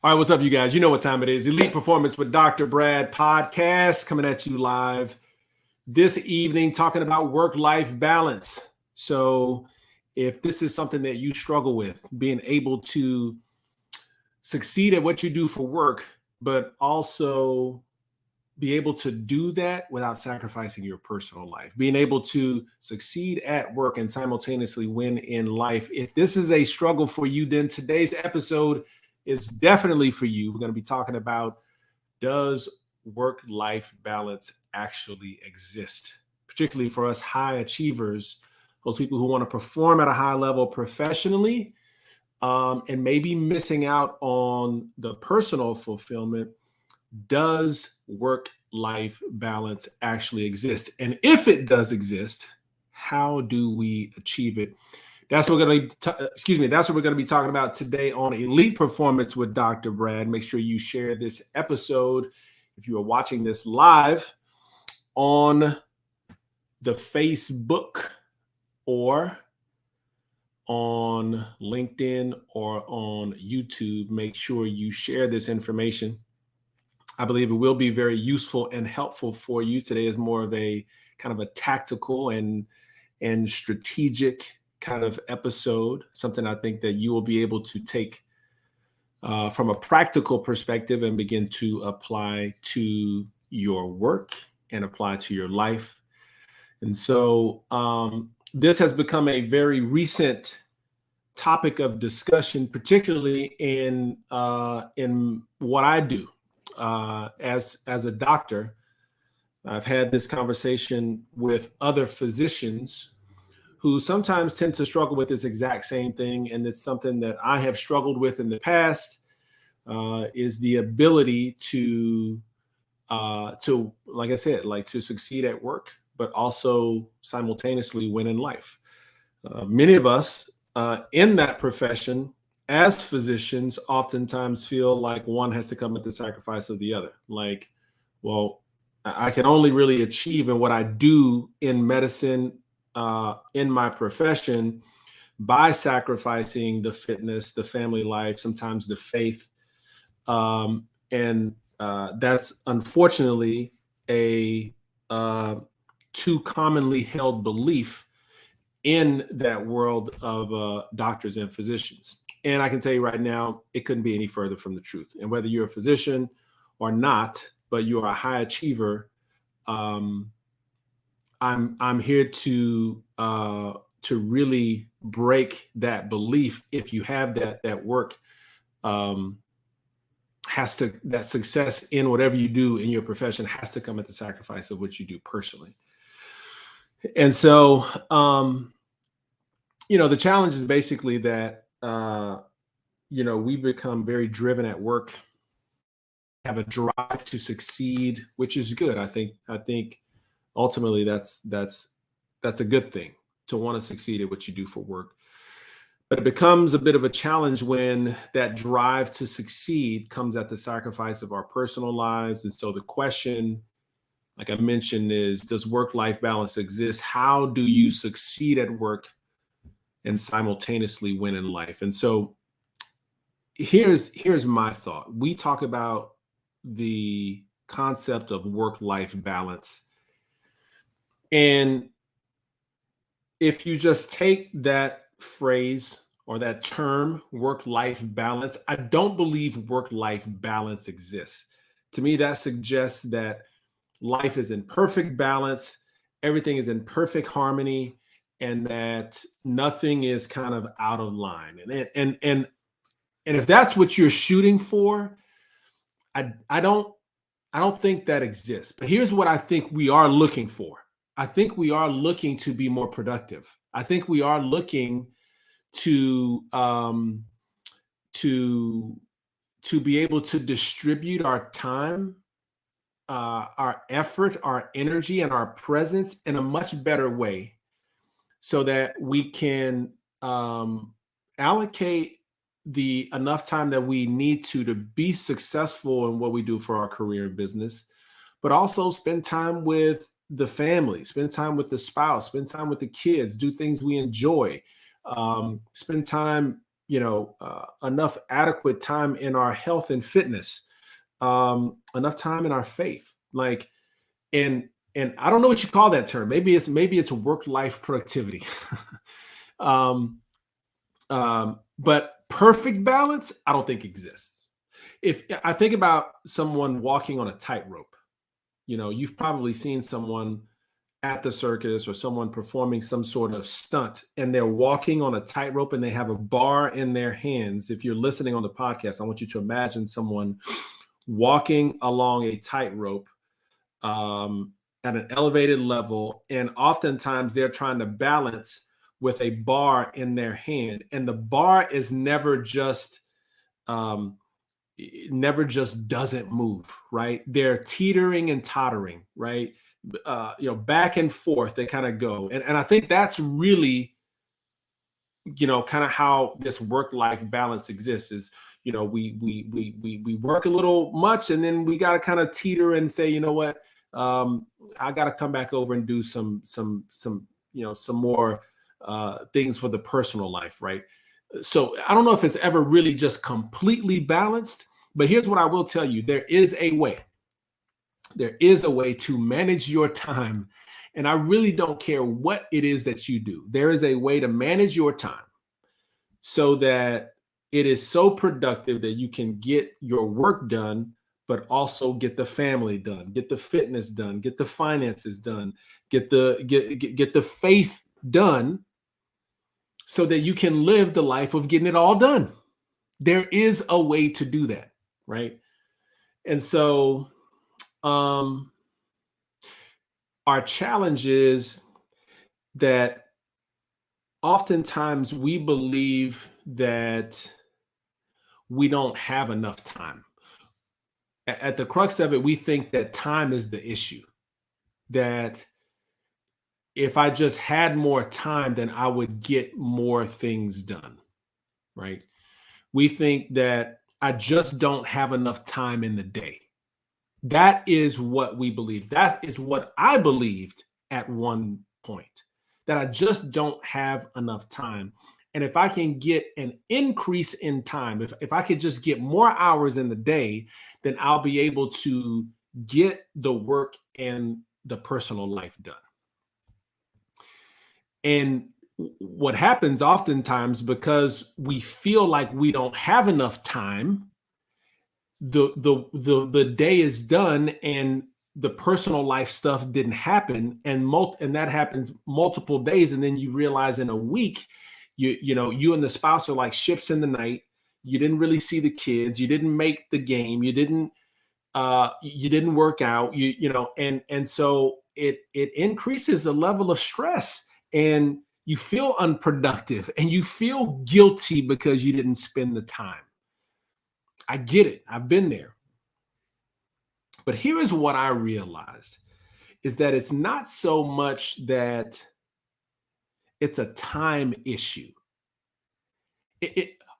All right, what's up, you guys? You know what time it is. Elite Performance with Dr. Brad podcast coming at you live this evening, talking about work-life balance. So if this is something that you struggle with, being able to succeed at what you do for work, but also be able to do that without sacrificing your personal life, being able to succeed at work and simultaneously win in life. If this is a struggle for you, then today's episode is definitely for you. We're going to be talking about, does work-life balance actually exist? Particularly for us high achievers, those people who want to perform at a high level professionally, and maybe missing out on the personal fulfillment. Does work-life balance actually exist? And if it does exist, how do we achieve it? That's what we're going to That's what we're going to be talking about today on Elite Performance with Dr. Brad. Make sure you share this episode if you are watching this live on the Facebook or on LinkedIn or on YouTube. Make sure you share this information. I believe it will be very useful and helpful for you. Today is more of a kind of a tactical and strategic kind of episode, something I think that you will be able to take from a practical perspective and begin to apply to your work and apply to your life. And so this has become a very recent topic of discussion, particularly in what I do. As a doctor, I've had this conversation with other physicians who sometimes tend to struggle with this exact same thing. And it's something that I have struggled with in the past, is the ability to, like I said, to succeed at work, but also simultaneously win in life. Many of us in that profession as physicians oftentimes feel like one has to come at the sacrifice of the other. Like, well, I can only really achieve in what I do in medicine, in my profession, by sacrificing the fitness, the family life, sometimes the faith. And that's unfortunately a too commonly held belief in that world of doctors and physicians. And I can tell you right now, it couldn't be any further from the truth. And whether you're a physician or not, but you are a high achiever, I'm here to really break that belief. If you have that work that success in whatever you do in your profession has to come at the sacrifice of what you do personally. And so, the challenge is basically that, we become very driven at work, have a drive to succeed, which is good. I think ultimately that's a good thing, to want to succeed at what you do for work. But it becomes a bit of a challenge when that drive to succeed comes at the sacrifice of our personal lives. And so the question, like I mentioned, is, does work-life balance exist? How do you succeed at work and simultaneously win in life? And so here's my thought. We talk about the concept of work-life balance. And if you just take that phrase or that term, work-life balance, I don't believe work-life balance exists. To me, that suggests that life is in perfect balance, everything is in perfect harmony, and that nothing is kind of out of line. And if that's what you're shooting for, I don't think that exists. But here's what I think we are looking for. I think we are looking to be more productive. I think we are looking to be able to distribute our time, our effort, our energy, and our presence in a much better way, so that we can allocate the enough time that we need to be successful in what we do for our career and business, but also spend time with the family, spend time with the spouse, spend time with the kids, do things we enjoy, spend time enough adequate time in our health and fitness, enough time in our faith, like, and I don't know what you call that term. Maybe it's work-life productivity. um, but perfect balance, I don't think exists. If I think about someone walking on a tightrope, you've probably seen someone at the circus or someone performing some sort of stunt, and they're walking on a tightrope and they have a bar in their hands. If you're listening on the podcast, I want you to imagine someone walking along a tightrope, at an elevated level, and oftentimes they're trying to balance with a bar in their hand, and the bar is um, never just doesn't move, right? They're teetering and tottering, right? Back and forth they kind of go, and I think that's really, kind of how this work-life balance exists. Is, we work a little much, and then we got to kind of teeter and say, you know what, I got to come back over and do some more things for the personal life, right? So I don't know if it's ever really just completely balanced, but here's what I will tell you: there is a way. There is a way to manage your time, and I really don't care what it is that you do. There is a way to manage your time so that it is so productive that you can get your work done, but also get the family done, get the fitness done, get the finances done, get the faith done, so that you can live the life of getting it all done. There is a way to do that, right? And so, our challenge is that oftentimes we believe that we don't have enough time. At the crux of it, we think that time is the issue. That if I just had more time, then I would get more things done, right? We think that I just don't have enough time in the day. That is what we believe. That is what I believed at one point, that I just don't have enough time. And if I can get an increase in time, if I could just get more hours in the day, then I'll be able to get the work and the personal life done. And what happens oftentimes, because we feel like we don't have enough time, the day is done and the personal life stuff didn't happen, and that happens multiple days, and then you realize in a week, you and the spouse are like ships in the night. You didn't really see the kids, you didn't make the game, you didn't work out, and so it increases the level of stress, and you feel unproductive and you feel guilty because you didn't spend the time. I get it. I've been there. But here is what I realized, is that it's not so much that it's a time issue.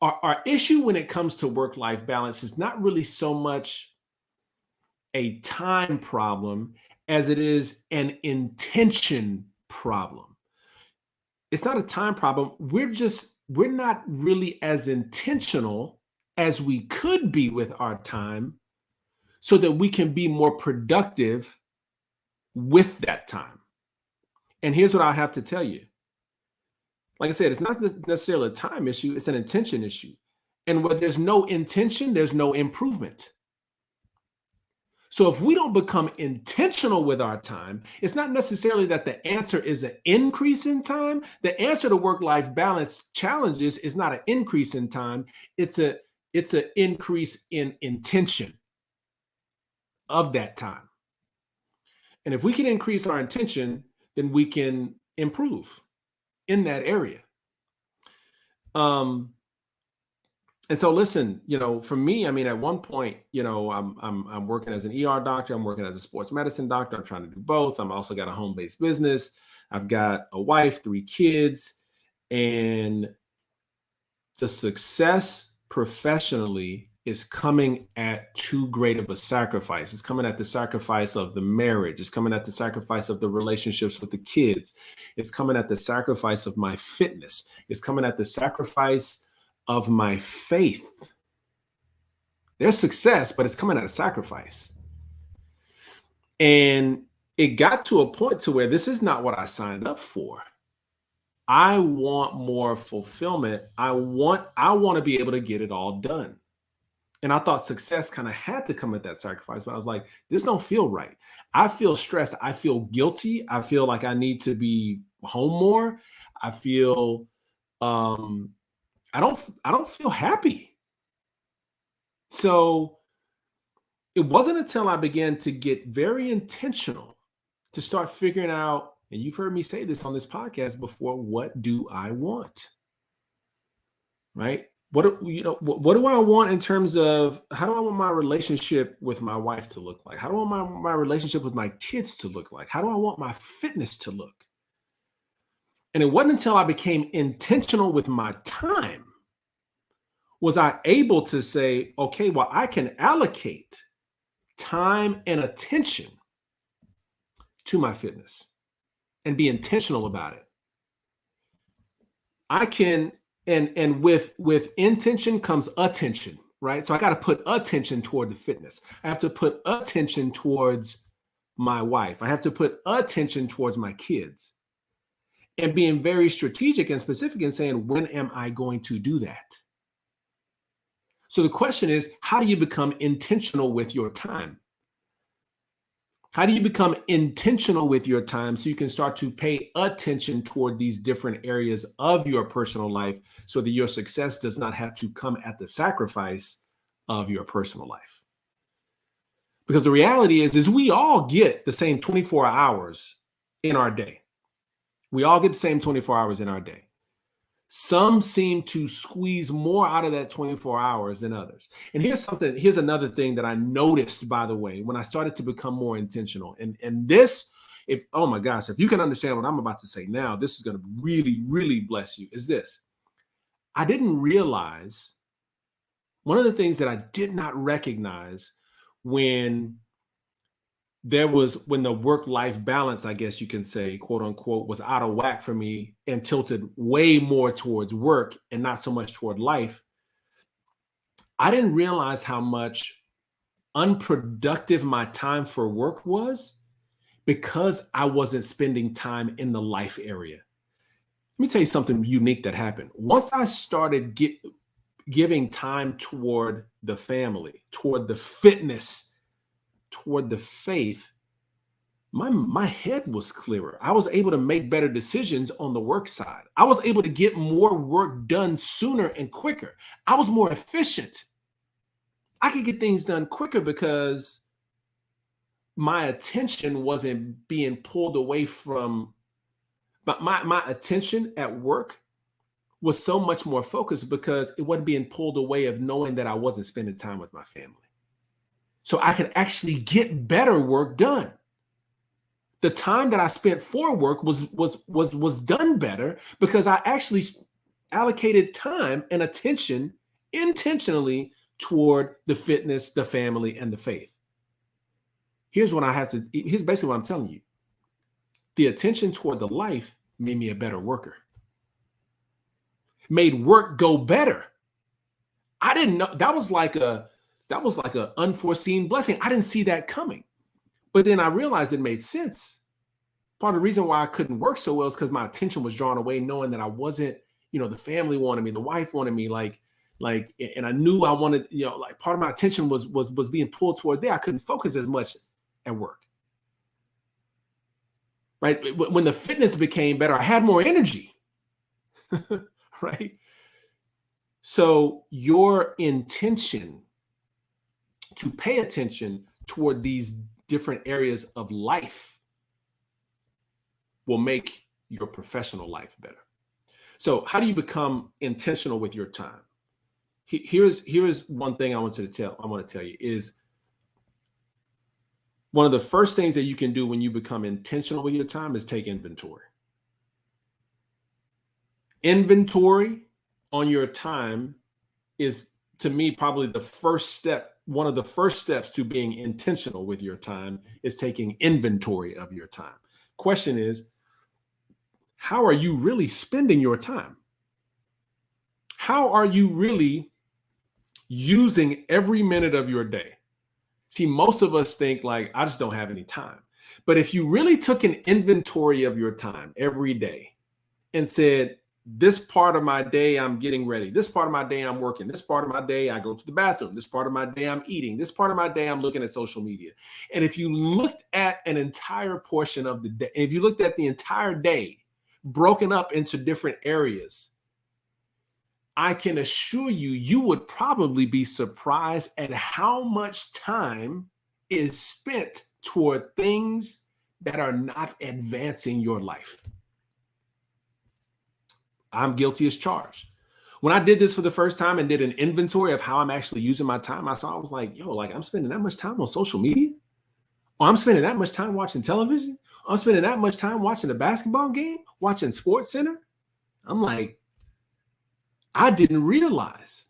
Our issue when it comes to work-life balance is not really so much a time problem as it is an intention problem. It's not a time problem. We're not really as intentional as we could be with our time, so that we can be more productive with that time. And here's what I have to tell you. Like I said, it's not necessarily a time issue, it's an intention issue. And where there's no intention, there's no improvement. So if we don't become intentional with our time, it's not necessarily that the answer is an increase in time. The answer to work-life balance challenges is not an increase in time, it's an increase in intention of that time. And if we can increase our intention, then we can improve in that area. And so listen, for me, I mean, at one point, I'm working as an ER doctor, I'm working as a sports medicine doctor, I'm trying to do both. I'm also got a home-based business. I've got a wife, 3 kids, and the success professionally is coming at too great of a sacrifice. It's coming at the sacrifice of the marriage. It's coming at the sacrifice of the relationships with the kids. It's coming at the sacrifice of my fitness. It's coming at the sacrifice of my faith. There's success, but it's coming at a sacrifice. And it got to a point to where this is not what I signed up for. I want more fulfillment. I want to be able to get it all done. And I thought success kind of had to come at that sacrifice, but I was like, this don't feel right. I feel stressed. I feel guilty. I feel like I need to be home more. I feel I don't feel happy. So it wasn't until I began to get very intentional to start figuring out, and you've heard me say this on this podcast before, what do I want? Right? What do I want in terms of how do I want my relationship with my wife to look like? How do I want my relationship with my kids to look like? How do I want my fitness to look? And it wasn't until I became intentional with my time was I able to say, okay, well, I can allocate time and attention to my fitness and be intentional about it. I can, and with intention comes attention, right? So I got to put attention toward the fitness. I have to put attention towards my wife. I have to put attention towards my kids, and being very strategic and specific and saying, when am I going to do that? So the question is, how do you become intentional with your time? How do you become intentional with your time so you can start to pay attention toward these different areas of your personal life so that your success does not have to come at the sacrifice of your personal life? Because the reality is we all get the same 24 hours in our day. We all get the same 24 hours in our day. Some seem to squeeze more out of that 24 hours than others. And here's another thing that I noticed, by the way, when I started to become more intentional. And this, oh my gosh, if you can understand what I'm about to say now, this is going to really, really bless you, is this. I didn't realize, one of the things that I did not recognize when the work-life balance, I guess you can say, quote unquote, was out of whack for me and tilted way more towards work and not so much toward life, I didn't realize how much unproductive my time for work was because I wasn't spending time in the life area. Let me tell you something unique that happened. Once I started giving time toward the family, toward the fitness, toward the faith, my head was clearer. I was able to make better decisions on the work side. I was able to get more work done sooner and quicker. I was more efficient. I could get things done quicker because my attention wasn't being pulled away from, but my attention at work was so much more focused because it wasn't being pulled away of knowing that I wasn't spending time with my family. So I could actually get better work done. The time that I spent for work was done better because I actually allocated time and attention intentionally toward the fitness, the family, and the faith. Here's basically what I'm telling you. The attention toward the life made me a better worker. Made work go better. I didn't know that was like a unforeseen blessing. I didn't see that coming. But then I realized it made sense. Part of the reason why I couldn't work so well is because my attention was drawn away, knowing that I wasn't, the family wanted me, the wife wanted me, and I knew I wanted, part of my attention was being pulled toward there. I couldn't focus as much at work. Right? When the fitness became better, I had more energy. Right? So your intention to pay attention toward these different areas of life will make your professional life better. So how do you become intentional with your time? Here's one thing I want to tell you is one of the first things that you can do when you become intentional with your time is take inventory. Inventory on your time is, to me, probably the first step. One of the first steps to being intentional with your time is taking inventory of your time. Question is, how are you really spending your time? how are you really using every minute of your day? See, most of us think like, I just don't have any time. But if you really took an inventory of your time every day and said, this part of my day, I'm getting ready. This part of my day, I'm working. This part of my day, I go to the bathroom. This part of my day, I'm eating. This part of my day, I'm looking at social media. And if you looked at an entire portion of the day, if you looked at the entire day broken up into different areas, I can assure you, you would probably be surprised at how much time is spent toward things that are not advancing your life. I'm guilty as charged. When I did this for the first time and did an inventory of how I'm actually using my time, I was like, yo, like I'm spending that much time on social media. Or I'm spending that much time watching television. Or I'm spending that much time watching a basketball game, watching Sports Center. I'm like, I didn't realize.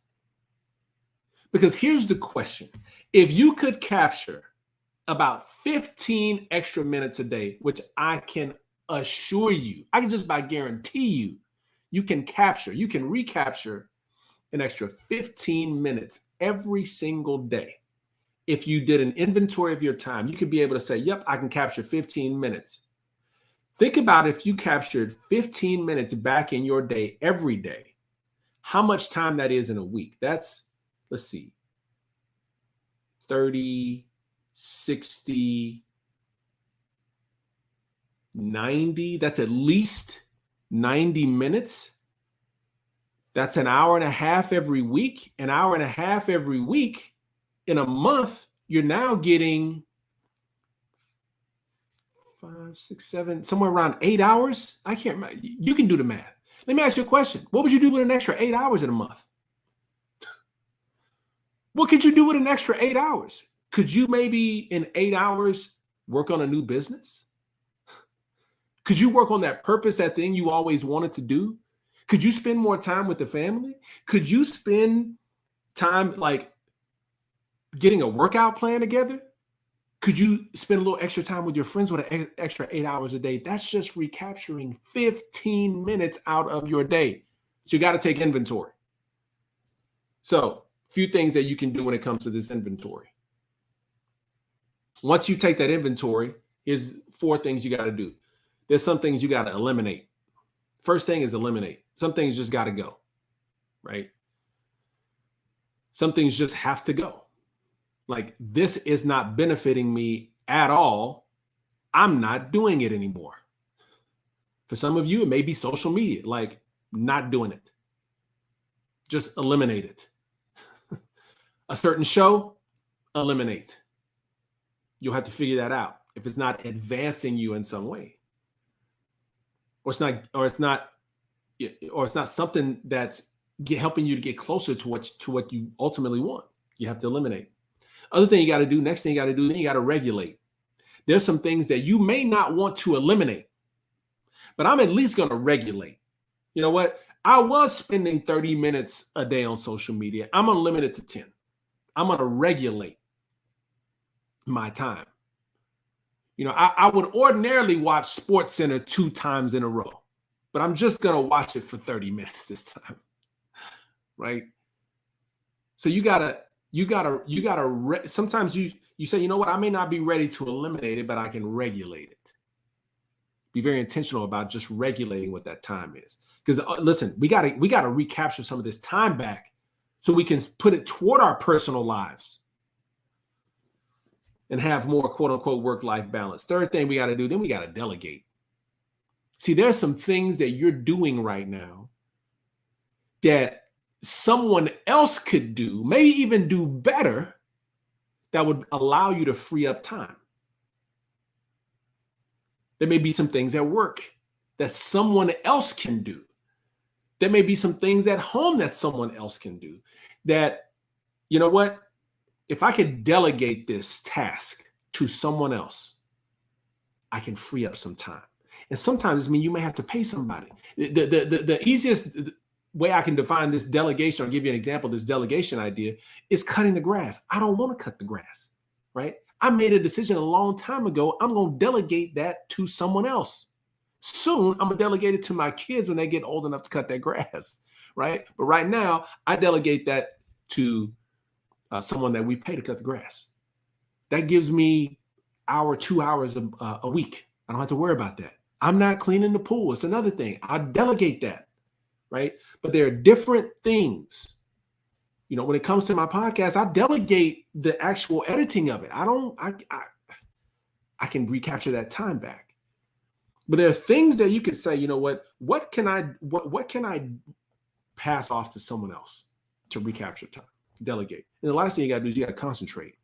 Because here's the question. If you could capture about 15 extra minutes a day, which I can assure you, I can just by guarantee you, you can recapture an extra 15 minutes every single day. If you did an inventory of your time, you could be able to say, yep, I can capture 15 minutes. Think about if you captured 15 minutes back in your day every day, how much time that is in a week. That's, let's see, 30, 60, 90. That's at least 90 minutes. That's an hour and a half every week. An hour and a half every week in a month, you're now getting 5, 6, 7, somewhere around 8 hours. I can't remember. You can do the math. Let me ask you a question. What would you do with an extra 8 hours in a month? What could you do with an extra 8 hours? Could you maybe in 8 hours work on a new business? Could you work on that purpose, that thing you always wanted to do? Could you spend more time with the family? Could you spend time like getting a workout plan together? Could you spend a little extra time with your friends with an extra 8 hours a day? That's just recapturing 15 minutes out of your day. So you got to take inventory. So a few things that you can do when it comes to this inventory. Once you take that inventory, here's 4 things you got to do. There's some things you got to eliminate. First thing is eliminate. Some things just got to go, right? Some things just have to go. Like, this is not benefiting me at all. I'm not doing it anymore. For some of you, it may be social media, like not doing it. Just eliminate it. A certain show, eliminate. You'll have to figure that out if it's not advancing you in some way. Or it's not something that's helping you to get closer to what you ultimately want. You have to eliminate. Other thing you got to do, next thing you got to do, then you got to regulate. There's some things that you may not want to eliminate, but I'm at least going to regulate. You know what? I was spending 30 minutes a day on social media. I'm going to limit it to 10. I'm going to regulate my time. You know, I would ordinarily watch Sports Center 2 times in a row, but I'm just going to watch it for 30 minutes this time. Right? So sometimes you say, you know what, I may not be ready to eliminate it, but I can regulate it. Be very intentional about just regulating what that time is. Because listen, we gotta recapture some of this time back so we can put it toward our personal lives and have more quote unquote work-life balance. Third thing we gotta do, then we gotta delegate. See, there's some things that you're doing right now that someone else could do, maybe even do better, that would allow you to free up time. There may be some things at work that someone else can do. There may be some things at home that someone else can do that, you know what, if I could delegate this task to someone else, I can free up some time. And sometimes, I mean, you may have to pay somebody. The easiest way I can define this delegation, or give you an example, this delegation idea, is cutting the grass. I don't want to cut the grass, right? I made a decision a long time ago. I'm going to delegate that to someone else. Soon, I'm going to delegate it to my kids when they get old enough to cut their grass, right? But right now, I delegate that to someone that we pay to cut the grass. That gives me 2 hours a week. I don't have to worry about that. I'm not cleaning the pool. It's another thing. I delegate that, right? But there are different things. You know, when it comes to my podcast, I delegate the actual editing of it. I can recapture that time back. But there are things that you can say, you know what can I pass off to someone else to recapture time, delegate. And the last thing you got to do is you got to concentrate.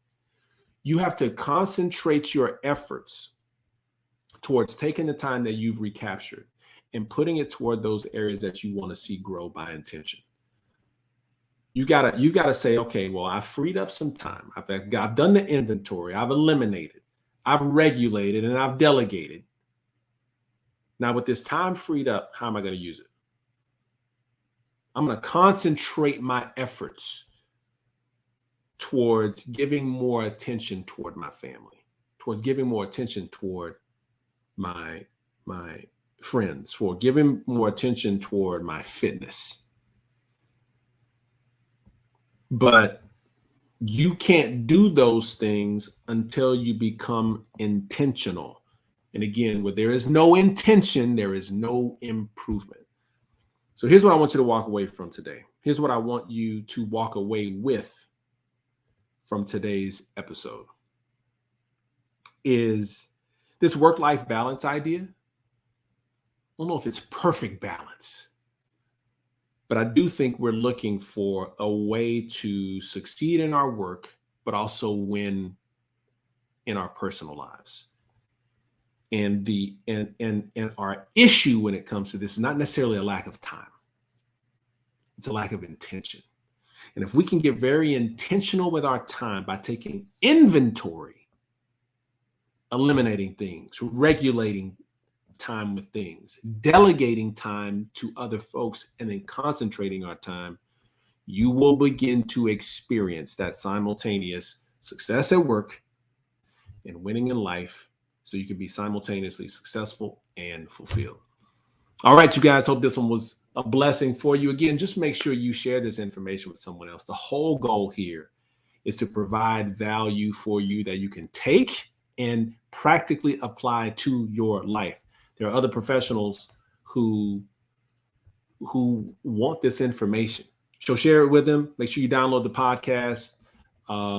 You have to concentrate your efforts towards taking the time that you've recaptured and putting it toward those areas that you want to see grow by intention. You gotta say, okay, well, I freed up some time. I've done the inventory. I've eliminated. I've regulated, and I've delegated. Now, with this time freed up, how am I going to use it? I'm going to concentrate my efforts towards giving more attention toward my family, towards giving more attention toward my friends, for giving more attention toward my fitness. But you can't do those things until you become intentional. And again, where there is no intention, there is no improvement. So here's what I want you to walk away from today. Here's what I want you to walk away with from today's episode is this work-life balance idea. I don't know if it's perfect balance, but I do think we're looking for a way to succeed in our work, but also win in our personal lives. And our issue when it comes to this is not necessarily a lack of time. It's a lack of intention. And if we can get very intentional with our time by taking inventory, eliminating things, regulating time with things, delegating time to other folks, and then concentrating our time, you will begin to experience that simultaneous success at work and winning in life, so you can be simultaneously successful and fulfilled. All right, you guys, hope this one was a blessing for you. Again, just make sure you share this information with someone else. The whole goal here is to provide value for you that you can take and practically apply to your life. There are other professionals who want this information. So share it with them. Make sure you download the podcast,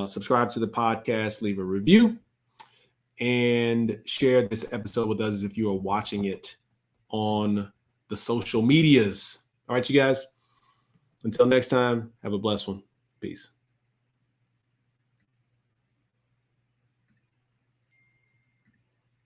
subscribe to the podcast, leave a review, and share this episode with others if you are watching it on the social medias. All right, you guys. Until next time, have a blessed one. Peace.